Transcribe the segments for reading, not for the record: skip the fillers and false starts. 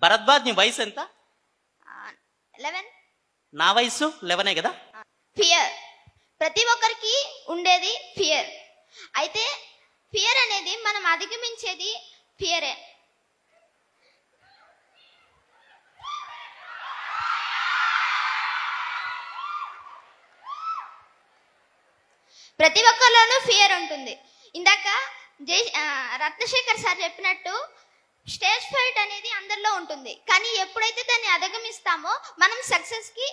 భరద్వాజ్ నీ వయసు ఎంత? 11. నా వయసు 11 కదా. ఫియర్ ప్రతి ఒక్కరికి ఉండేది ఫియర్. అయితే ఫియర్ అనేది మనం అధిగమించేది ఫియరే. ప్రతి ఒక్కరిలోనూ ఫియర్ ఉంటుంది. ఇందాక రత్నశేఖర్ సార్ చెప్పినట్టు స్టేజ్ ఫైట్ అనేది అందరిలో ఉంటుంది. కానీ ఎప్పుడైతే దాన్ని అధిగమిస్తామో మనం సక్సెస్ కి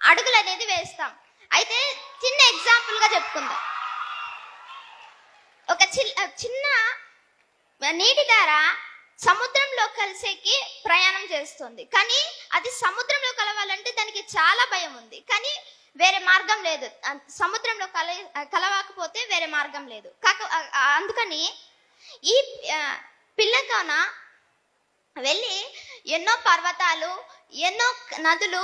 అడుగులు అనేది వేస్తాం. అయితే చిన్న ఎగ్జాంపుల్ గా చెప్పుకుందాం. ఒక చిన్న నీటి ధార సముద్రంలో కలిసేకి ప్రయాణం చేస్తుంది. కానీ అది సముద్రంలో కలవాలంటే దానికి చాలా భయం ఉంది. కానీ వేరే మార్గం లేదు. సముద్రంలో కలవకపోతే వేరే మార్గం లేదు. అందుకని ఈ పిల్లతోన వెళ్ళి ఎన్నో పర్వతాలు, ఎన్నో నదులు,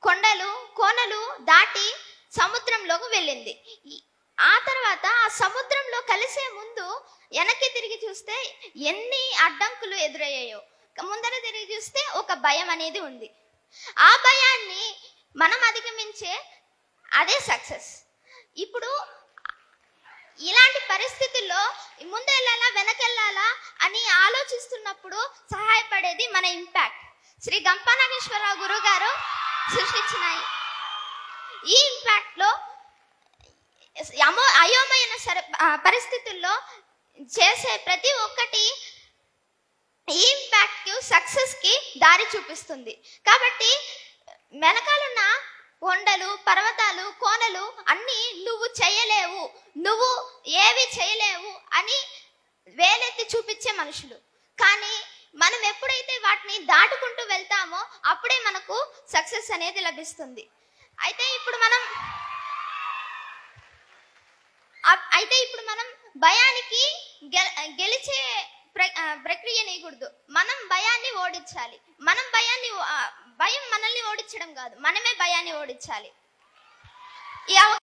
కొండలు, కోనలు దాటి సముద్రంలోకి వెళ్ళింది. ఆ తర్వాత ఆ సముద్రంలో కలిసే ముందు వెనక్కి తిరిగి చూస్తే ఎన్ని అడ్డంకులు ఎదురయ్యాయో, ముందర తిరిగి చూస్తే ఒక భయం అనేది ఉంది. ఆ భయాన్ని మనం అధిగమించే అదే సక్సెస్. ఇప్పుడు ఇలాంటి పరిస్థితుల్లో ముందెళ్ళాలా వెనకెళ్ళాలా అని ఆలోచిస్తున్నప్పుడు సహాయపడేది మన ఇంపాక్ట్. శ్రీ గంపా నాగేశ్వరరావు గురువు గారు సృష్టించిన ఈ ఇంపాక్ట్ లో అయోమయమైన పరిస్థితుల్లో చేసే ప్రతి ఒక్కటి ఈ ఇంపాక్ట్ కి సక్సెస్ కి దారి చూపిస్తుంది. కాబట్టి వెనకాలన్న కొండలు, పర్వతాలు, కోనలు అన్ని నువ్వు చేయలేవు, నువ్వు ఏవి చేయలేవు అని వేలెత్తి చూపించే మనుషులు. కానీ మనం ఎప్పుడైతే వాటిని దాటుకుంటూ వెళ్తామో అప్పుడే మనకు సక్సెస్ అనేది లభిస్తుంది. అయితే ఇప్పుడు మనం భయానికి గెలిచే ప్రక్రియ నేయకూడదు. మనం భయాన్ని ఓడించాలి. భయం మనల్ని ఓడించడం కాదు, మనమే భయాన్ని ఓడించాలి.